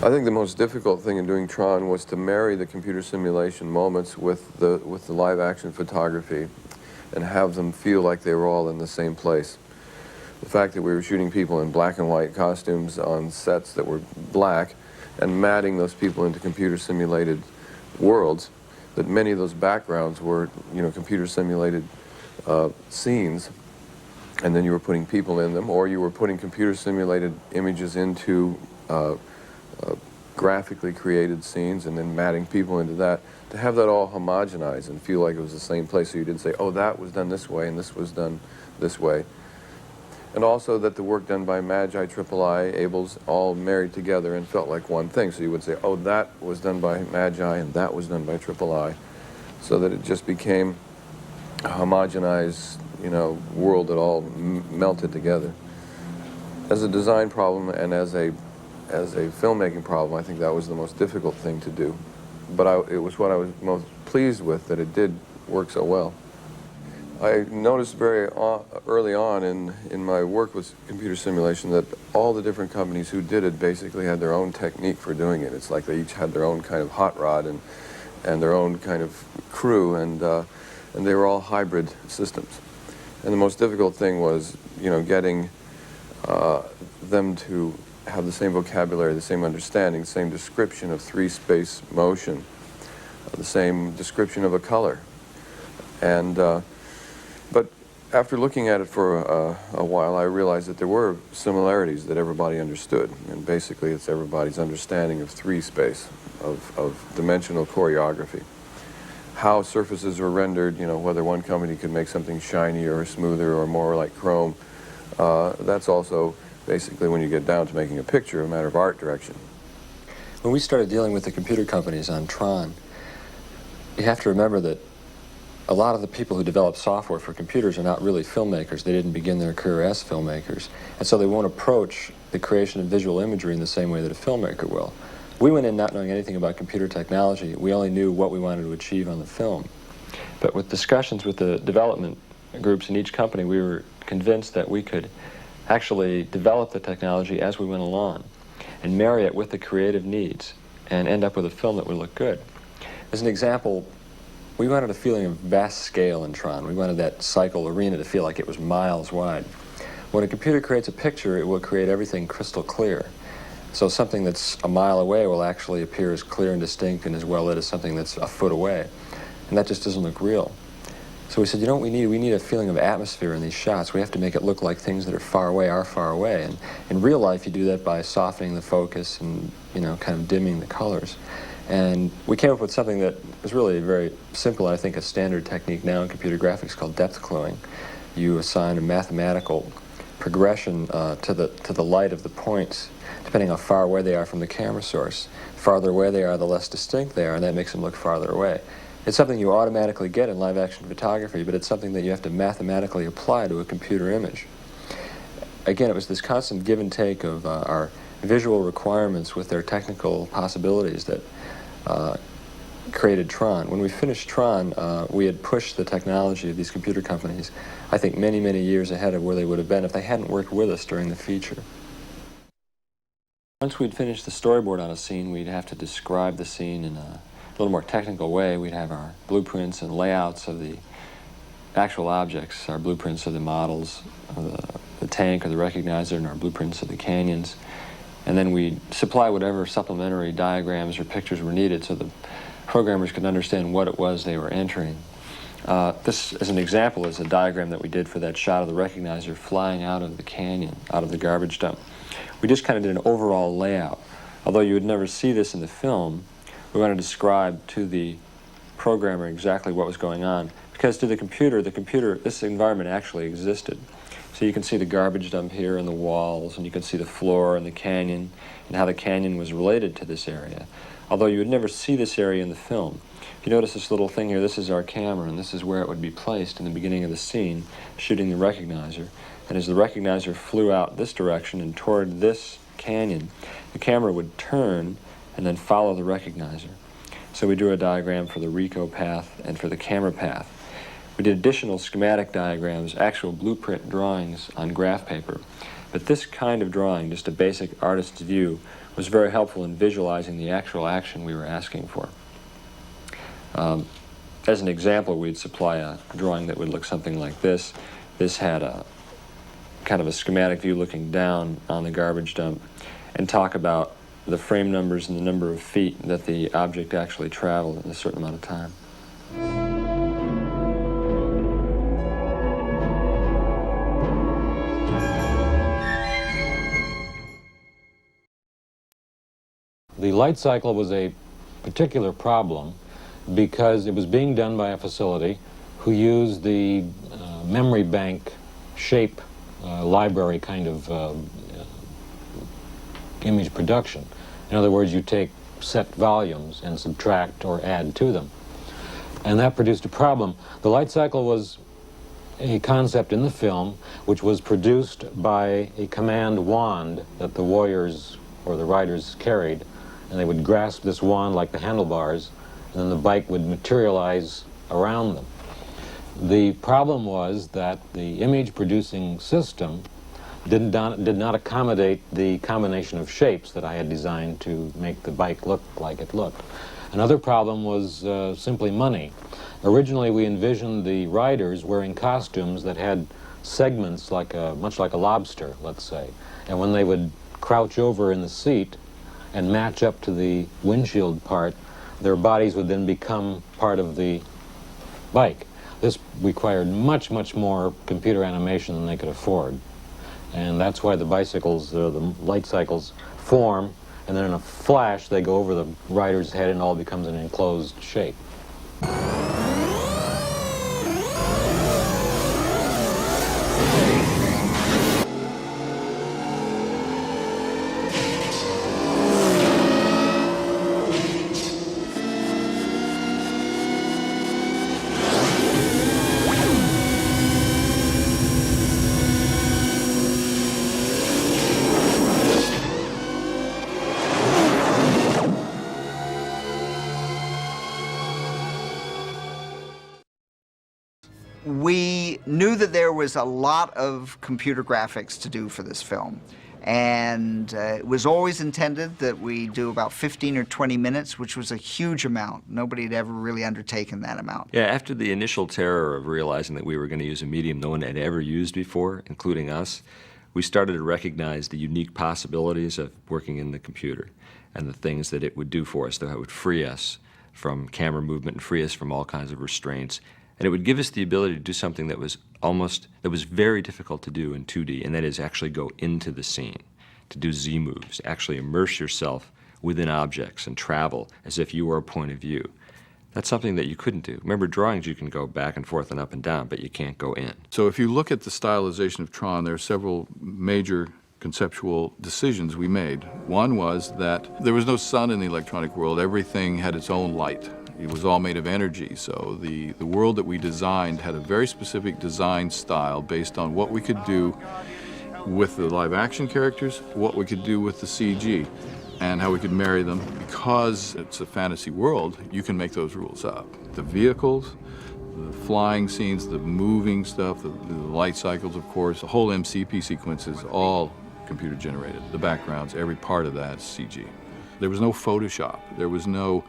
I think the most difficult thing in doing Tron was to marry the computer simulation moments with the live-action photography and have them feel like they were all in the same place. The fact that we were shooting people in black and white costumes on sets that were black and matting those people into computer simulated worlds, that many of those backgrounds were, you know, computer simulated scenes, and then you were putting people in them, or you were putting computer simulated images into graphically created scenes and then matting people into that, to have that all homogenized and feel like it was the same place, so you didn't say, oh, that was done this way and this was done this way. And also that the work done by Magi, III, Abels, all married together and felt like one thing. So you would say, oh, that was done by Magi and that was done by III, so that it just became a homogenized, you know, world that all melted together. As a design problem and as a filmmaking problem, I think that was the most difficult thing to do. But it was what I was most pleased with, that it did work so well. I noticed very early on in my work with computer simulation that all the different companies who did it basically had their own technique for doing it. It's like they each had their own kind of hot rod and their own kind of crew, and they were all hybrid systems. And the most difficult thing was, you know, getting them to have the same vocabulary, the same understanding, the same description of three-space motion, the same description of a color. And but after looking at it for a while, I realized that there were similarities that everybody understood, and basically it's everybody's understanding of three-space, of dimensional choreography. How surfaces are rendered, you know, whether one company could make something shinier or smoother or more like chrome, that's also basically, when you get down to making a picture, a matter of art direction. When we started dealing with the computer companies on Tron, you have to remember that a lot of the people who develop software for computers are not really filmmakers. They didn't begin their career as filmmakers, and so they won't approach the creation of visual imagery in the same way that a filmmaker will. We went in not knowing anything about computer technology. We only knew what we wanted to achieve on the film. But with discussions with the development groups in each company, we were convinced that we could actually develop the technology as we went along and marry it with the creative needs and end up with a film that would look good. As an example, we wanted a feeling of vast scale in Tron. We wanted that cycle arena to feel like it was miles wide. When a computer creates a picture, it will create everything crystal clear. So something that's a mile away will actually appear as clear and distinct and as well lit as something that's a foot away. And that just doesn't look real. So we said, you know what we need? We need a feeling of atmosphere in these shots. We have to make it look like things that are far away are far away. And in real life, you do that by softening the focus and, you know, kind of dimming the colors. And we came up with something that was really very simple, I think a standard technique now in computer graphics called depth cluing. You assign a mathematical progression to the light of the points, depending how far away they are from the camera source. The farther away they are, the less distinct they are, and that makes them look farther away. It's something you automatically get in live-action photography, but it's something that you have to mathematically apply to a computer image. Again, it was this constant give and take of our visual requirements with their technical possibilities that created Tron. When we finished Tron, we had pushed the technology of these computer companies, I think, many, many years ahead of where they would have been if they hadn't worked with us during the feature. Once we'd finished the storyboard on a scene, we'd have to describe the scene in a little more technical way. We'd have our blueprints and layouts of the actual objects, our blueprints of the models, of the tank or the recognizer, and our blueprints of the canyons. And then we'd supply whatever supplementary diagrams or pictures were needed so the programmers could understand what it was they were entering. This, as an example, is a diagram that we did for that shot of the recognizer flying out of the canyon, out of the garbage dump. We just kind of did an overall layout. Although you would never see this in the film, we want to describe to the programmer exactly what was going on. Because to the computer, this environment actually existed. So you can see the garbage dump here and the walls, and you can see the floor and the canyon, and how the canyon was related to this area. Although you would never see this area in the film. If you notice this little thing here, this is our camera, and this is where it would be placed in the beginning of the scene, shooting the recognizer. And as the recognizer flew out this direction and toward this canyon, the camera would turn and then follow the recognizer. So we drew a diagram for the RICO path and for the camera path. We did additional schematic diagrams, actual blueprint drawings on graph paper But this kind of drawing, just a basic artist's view, was very helpful in visualizing the actual action we were asking for. As an example, we'd supply a drawing that would look something like this. This had a kind of a schematic view looking down on the garbage dump and talk about the frame numbers and the number of feet that the object actually traveled in a certain amount of time. The light cycle was a particular problem because it was being done by a facility who used the memory bank shape library kind of image production. In other words, you take set volumes and subtract or add to them. And that produced a problem. The light cycle was a concept in the film which was produced by a command wand that the warriors or the riders carried, and they would grasp this wand like the handlebars, and then the bike would materialize around them. The problem was that the image producing system did not accommodate the combination of shapes that I had designed to make the bike look like it looked. Another problem was simply money. Originally we envisioned the riders wearing costumes that had segments like much like a lobster, let's say, and when they would crouch over in the seat and match up to the windshield part, their bodies would then become part of the bike. This required much, much more computer animation than they could afford. And that's why the bicycles, the light cycles, form, and then in a flash they go over the rider's head and all becomes an enclosed shape. We knew that there was a lot of computer graphics to do for this film, and it was always intended that we do about 15 or 20 minutes, which was a huge amount. Nobody had ever really undertaken that amount. Yeah, after the initial terror of realizing that we were going to use a medium no one had ever used before, including us, we started to recognize the unique possibilities of working in the computer and the things that it would do for us, that it would free us from camera movement and free us from all kinds of restraints. And it would give us the ability to do something that was very difficult to do in 2D, and that is actually go into the scene, to do Z moves, actually immerse yourself within objects and travel as if you were a point of view. That's something that you couldn't do. Remember, drawings you can go back and forth and up and down, but you can't go in. So if you look at the stylization of Tron, there are several major conceptual decisions we made. One was that there was no sun in the electronic world. Everything had its own light. It was all made of energy, so the world that we designed had a very specific design style based on what we could do with the live action characters, what we could do with the CG, and how we could marry them. Because it's a fantasy world, you can make those rules up. The vehicles, the flying scenes, the moving stuff, the light cycles, of course, the whole MCP sequence is all computer generated. The backgrounds, every part of that is CG. There was no Photoshop. There was no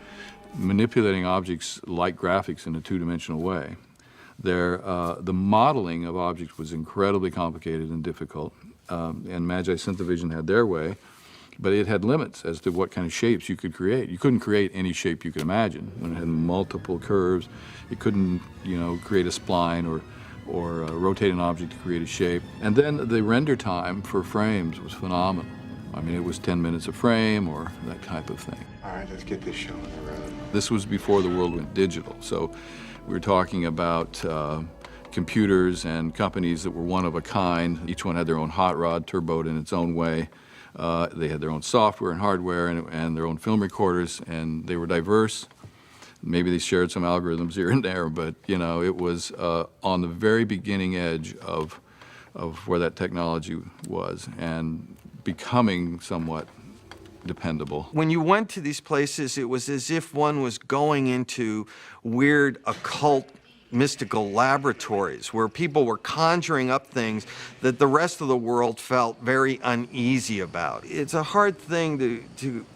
manipulating objects like graphics in a two-dimensional way. The modeling of objects was incredibly complicated and difficult, and Magi Synthevision had their way, but it had limits as to what kind of shapes you could create. You couldn't create any shape you could imagine. When it had multiple curves, it couldn't, create a spline or rotate an object to create a shape. And then the render time for frames was phenomenal. I mean, it was 10 minutes a frame or that type of thing. All right, let's get this show on the road. This was before the world went digital, so we were talking about computers and companies that were one of a kind. Each one had their own hot rod, turboed in its own way. They had their own software and hardware and their own film recorders, and they were diverse. Maybe they shared some algorithms here and there, but it was on the very beginning edge of where that technology was and becoming somewhat dependable. When you went to these places, it was as if one was going into weird occult mystical laboratories where people were conjuring up things that the rest of the world felt very uneasy about. It's a hard thing to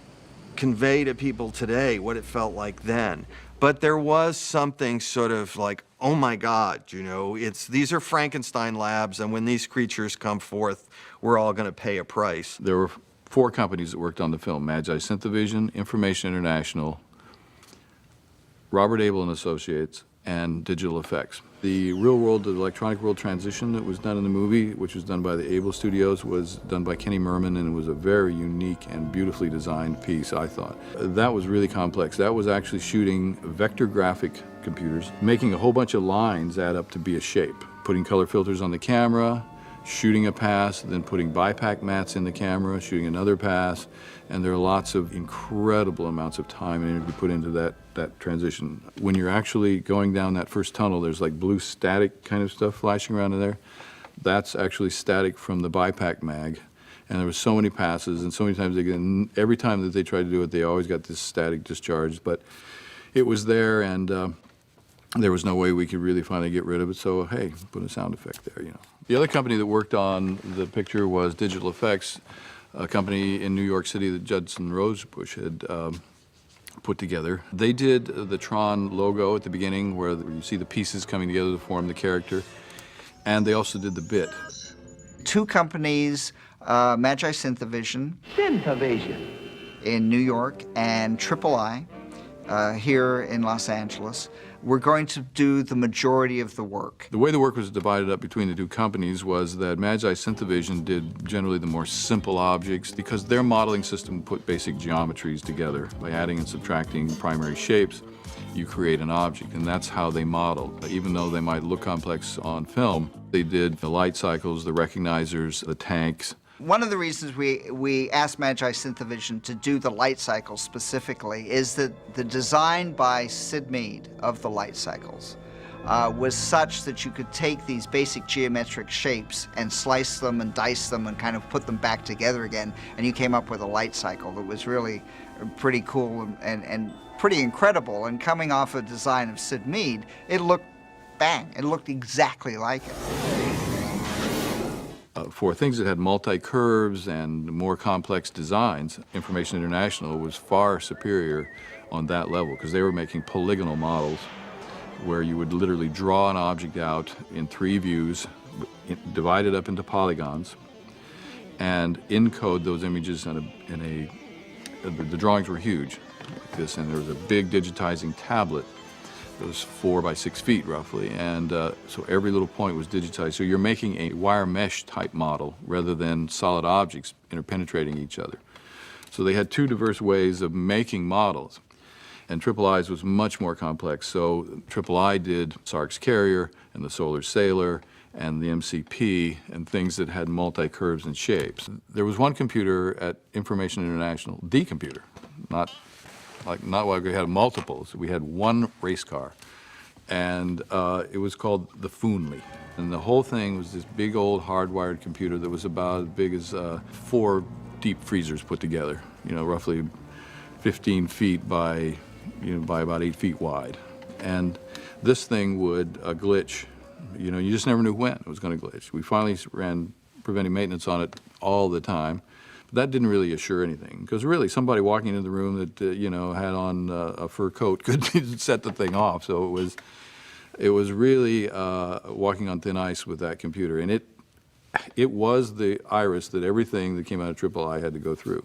convey to people today what it felt like then. But there was something sort of like, oh my God, you know, these are Frankenstein labs, and when these creatures come forth, we're all going to pay a price. There were 4 companies that worked on the film: Magi Synthevision, Information International, Robert Abel and Associates, and Digital Effects. The real world to the electronic world transition that was done in the movie, which was done by the Abel Studios, was done by Kenny Merman, and it was a very unique and beautifully designed piece, I thought. That was really complex. That was actually shooting vector graphic computers, making a whole bunch of lines add up to be a shape, putting color filters on the camera, shooting a pass, then putting bipac mats in the camera, shooting another pass, and there are lots of incredible amounts of time and energy put into that transition. When you're actually going down that first tunnel, there's like blue static kind of stuff flashing around in there. That's actually static from the bipac mag. And there were so many passes, and so many times every time that they tried to do it, they always got this static discharge. But it was there, and there was no way we could really finally get rid of it, so hey, put a sound effect there, you know. The other company that worked on the picture was Digital Effects, a company in New York City that Judson Rosebush had put together. They did the Tron logo at the beginning, where you see the pieces coming together to form the character, and they also did the bit. 2 companies, Magi Synthevision in New York and III here in Los Angeles, we're going to do the majority of the work. The way the work was divided up between the 2 companies was that Magi Synthevision did generally the more simple objects because their modeling system put basic geometries together. By adding and subtracting primary shapes, you create an object, and that's how they modeled. Even though they might look complex on film, they did the light cycles, the recognizers, the tanks. One of the reasons we asked Magi Synthevision to do the light cycles specifically is that the design by Sid Mead of the light cycles was such that you could take these basic geometric shapes and slice them and dice them and kind of put them back together again, and you came up with a light cycle that was really pretty cool and pretty incredible. And coming off a design of Sid Mead, it looked bang, it looked exactly like it. For things that had multi-curves and more complex designs, Information International was far superior on that level because they were making polygonal models where you would literally draw an object out in 3 views, divide it up into polygons, and encode those images the drawings were huge, like this, and there was a big digitizing tablet. It was 4 by 6 feet roughly, and so every little point was digitized. So you're making a wire mesh type model rather than solid objects interpenetrating each other. So they had 2 diverse ways of making models, and III was much more complex. So III did Sark's Carrier and the Solar Sailor and the MCP and things that had multi-curves and shapes. There was one computer at Information International, the computer, not why we had multiples. We had one race car, and it was called the Foonly. And the whole thing was this big old hardwired computer that was about as big as 4 deep freezers put together, you know, roughly 15 feet by about 8 feet wide. And this thing would glitch. You know, you just never knew when it was going to glitch. We finally ran preventive maintenance on it all the time. That didn't really assure anything, because really somebody walking into the room that you know, had on a fur coat could set the thing off. So it was really walking on thin ice with that computer, and it was the iris that everything that came out of III had to go through.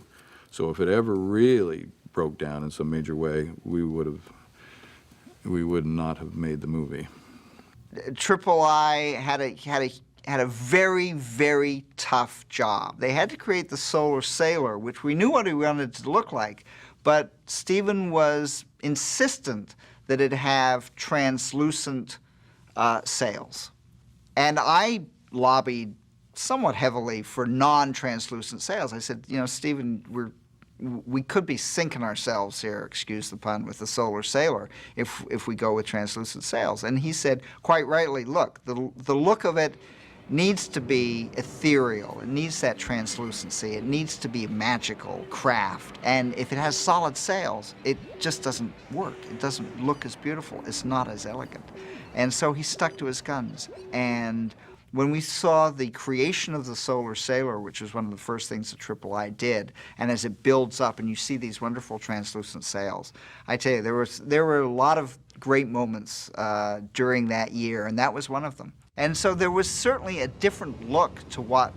So if it ever really broke down in some major way, we would not have made the movie. III had a very, very tough job. They had to create the Solar Sailor, which we knew what we wanted it to look like, but Stephen was insistent that it have translucent sails. And I lobbied somewhat heavily for non-translucent sails. I said, you know, Stephen, we could be sinking ourselves here, excuse the pun, with the Solar Sailor if we go with translucent sails. And he said, quite rightly, look, the look of it needs to be ethereal. It needs that translucency. It needs to be a magical craft. And if it has solid sails, it just doesn't work. It doesn't look as beautiful. It's not as elegant. And so he stuck to his guns. And when we saw the creation of the Solar Sailor, which was one of the first things that III did, and as it builds up and you see these wonderful translucent sails, I tell you, there were a lot of great moments during that year, and that was one of them. And so there was certainly a different look to what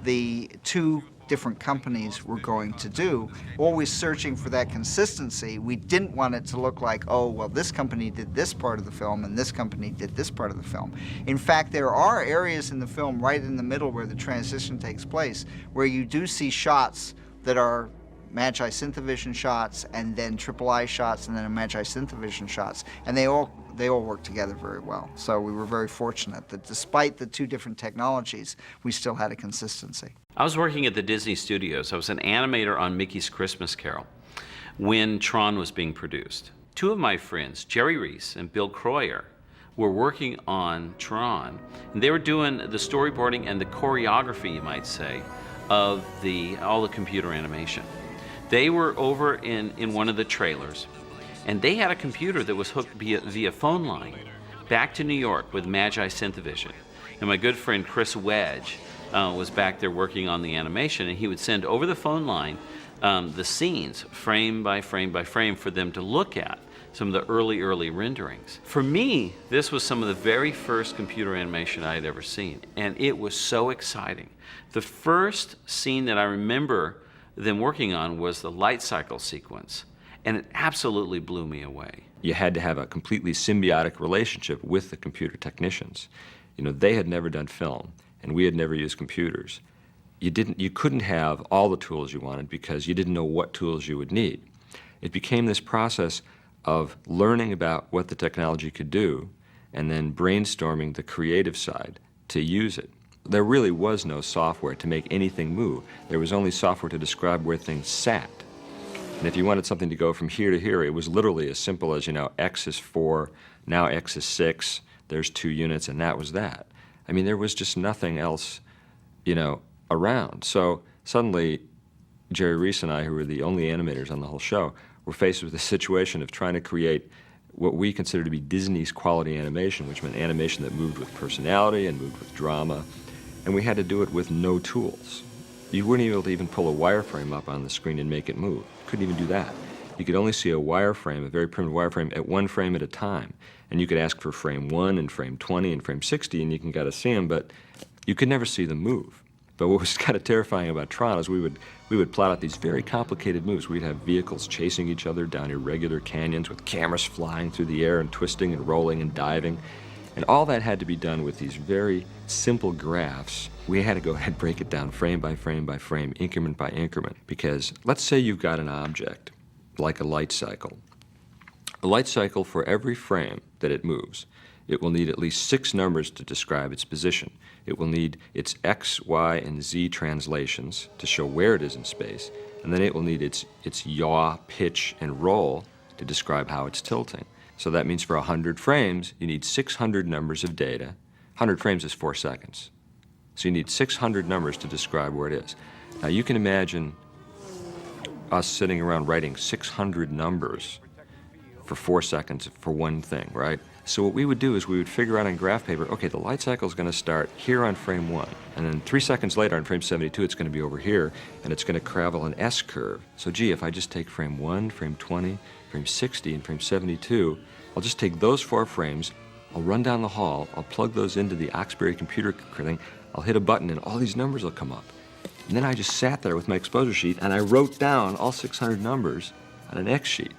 the two different companies were going to do, always searching for that consistency. We didn't want it to look like, oh, well, this company did this part of the film and this company did this part of the film. In fact, there are areas in the film right in the middle where the transition takes place where you do see shots that are Magi Synthovision shots and then III shots and then a Magi Synthovision shots, and they all work together very well. So we were very fortunate that despite the two different technologies, we still had a consistency. I was working at the Disney Studios. I was an animator on Mickey's Christmas Carol when Tron was being produced. Two of my friends, Jerry Reese and Bill Croyer, were working on Tron, and they were doing the storyboarding and the choreography, you might say, of all the computer animation. They were over in one of the trailers, and they had a computer that was hooked via phone line back to New York with Magi Synthovision. And my good friend Chris Wedge was back there working on the animation, and he would send over the phone line the scenes frame by frame by frame for them to look at, some of the early renderings. For me, this was some of the very first computer animation I had ever seen, and it was so exciting. The first scene that I remember them working on was the light cycle sequence, and it absolutely blew me away. You had to have a completely symbiotic relationship with the computer technicians. You know, they had never done film, and we had never used computers. You couldn't have all the tools you wanted because you didn't know what tools you would need. It became this process of learning about what the technology could do and then brainstorming the creative side to use it. There really was no software to make anything move. There was only software to describe where things sat. And if you wanted something to go from here to here, it was literally as simple as, you know, X is 4, now X is 6, there's 2 units, and that was that. I mean, there was just nothing else, you know, around. So suddenly, Jerry Reese and I, who were the only animators on the whole show, were faced with the situation of trying to create what we consider to be Disney's quality animation, which meant animation that moved with personality and moved with drama. And we had to do it with no tools. You wouldn't be able to even pull a wireframe up on the screen and make it move. Couldn't even do that. You could only see a wireframe, a very primitive wireframe, at one frame at a time. And you could ask for frame 1 and frame 20 and frame 60, and you can kind of see them, but you could never see them move. But what was kind of terrifying about Tron is we would plot out these very complicated moves. We'd have vehicles chasing each other down irregular canyons with cameras flying through the air and twisting and rolling and diving. And all that had to be done with these very simple graphs. We had to go ahead and break it down frame by frame by frame, increment by increment. Because let's say you've got an object, like a light cycle. A light cycle, for every frame that it moves, it will need at least 6 numbers to describe its position. It will need its X, Y, and Z translations to show where it is in space. And then it will need its yaw, pitch, and roll to describe how it's tilting. So that means for 100 frames, you need 600 numbers of data. 100 frames is 4 seconds. So you need 600 numbers to describe where it is. Now you can imagine us sitting around writing 600 numbers for 4 seconds for one thing, right? So what we would do is we would figure out on graph paper, okay, the light cycle is going to start here on frame 1, and then 3 seconds later on frame 72, it's going to be over here, and it's going to travel an S curve. So gee, if I just take frame 1, frame 20, frame 60, and frame 72, I'll just take those 4 frames, I'll run down the hall, I'll plug those into the Oxbury computer thing, I'll hit a button, and all these numbers will come up. And then I just sat there with my exposure sheet, and I wrote down all 600 numbers on an X sheet.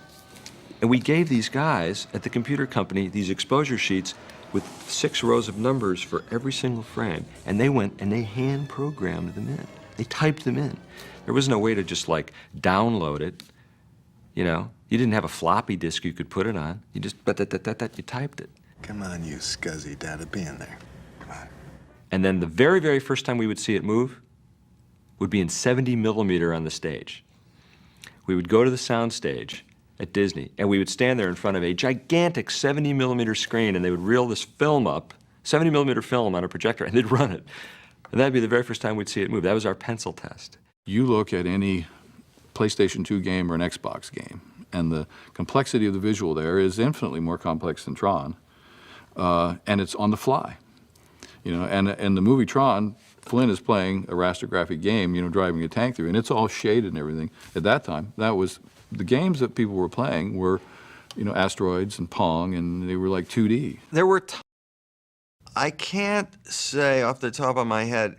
And we gave these guys at the computer company these exposure sheets with 6 rows of numbers for every single frame. And they went and they hand programmed them in. They typed them in. There was no way to just like download it. You know, you didn't have a floppy disk you could put it on. You just, you typed it. Come on, you scuzzy data, be in there. Come on. And then the very, very first time we would see it move would be in 70 millimeter on the stage. We would go to the sound stage at Disney, and we would stand there in front of a gigantic 70 millimeter screen, and they would reel this film up, 70 millimeter film on a projector, and they'd run it. And that'd be the very first time we'd see it move. That was our pencil test. You look at any PlayStation 2 game or an Xbox game, and the complexity of the visual there is infinitely more complex than Tron. and it's on the fly. You know, and in the movie Tron, Flynn is playing a rastergraphic game, you know, driving a tank through, and it's all shaded and everything. At that time, that was, the games that people were playing were, you know, Asteroids and Pong, and they were like 2D. There were I can't say off the top of my head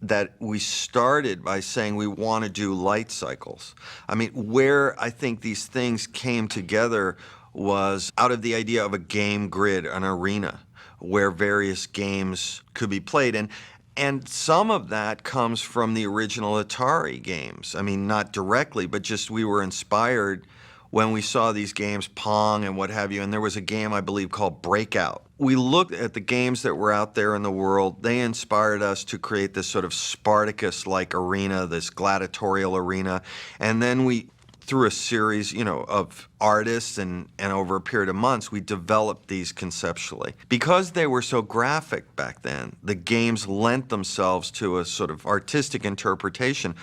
that we started by saying we want to do light cycles. I mean, where I think these things came together was out of the idea of a game grid, an arena, where various games could be played. And some of that comes from the original Atari games. I mean, not directly, but just we were inspired when we saw these games, Pong and what have you, and there was a game, I believe, called Breakout. We looked at the games that were out there in the world. They inspired us to create this sort of Spartacus-like arena, this gladiatorial arena, and then we, through a series, you know, of artists and over a period of months, we developed these conceptually. Because they were so graphic back then, the games lent themselves to a sort of artistic interpretation.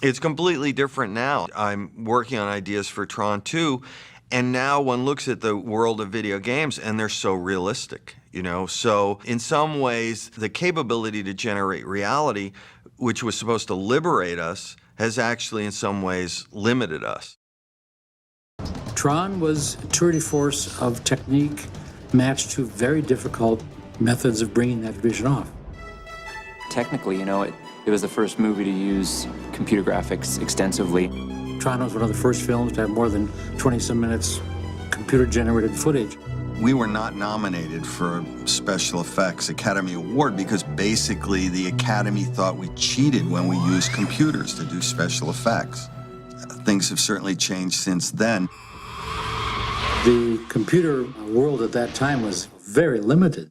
It's completely different now. I'm working on ideas for Tron 2, and now one looks at the world of video games and they're so realistic, you know? So in some ways, the capability to generate reality, which was supposed to liberate us, has actually in some ways limited us. Tron was a tour de force of technique matched to very difficult methods of bringing that vision off. Technically, you know, it was the first movie to use computer graphics extensively. Tron was one of the first films to have more than 20-some minutes computer-generated footage. We were not nominated for a Special Effects Academy Award because basically the Academy thought we cheated when we used computers to do special effects. Things have certainly changed since then. The computer world at that time was very limited.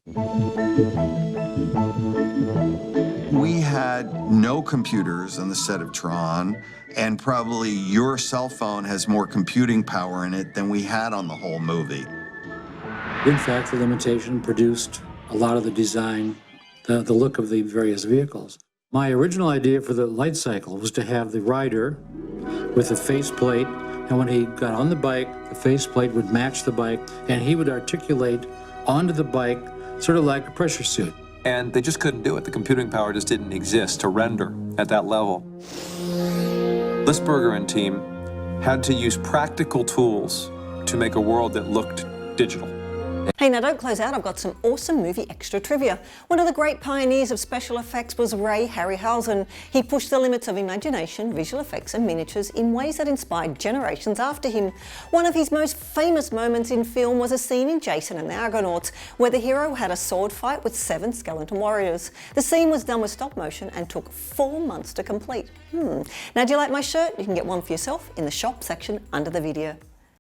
We had no computers on the set of Tron, and probably your cell phone has more computing power in it than we had on the whole movie. In fact, the limitation produced a lot of the design, the look of the various vehicles. My original idea for the light cycle was to have the rider with a faceplate, and when he got on the bike, the faceplate would match the bike, and he would articulate onto the bike sort of like a pressure suit. And they just couldn't do it. The computing power just didn't exist to render at that level. Lisberger and team had to use practical tools to make a world that looked digital. Hey, now don't close out, I've got some awesome movie extra trivia. One of the great pioneers of special effects was Ray Harryhausen. He pushed the limits of imagination, visual effects and miniatures in ways that inspired generations after him. One of his most famous moments in film was a scene in Jason and the Argonauts, where the hero had a sword fight with 7 skeleton warriors. The scene was done with stop motion and took 4 months to complete. Now, do you like my shirt? You can get one for yourself in the shop section under the video.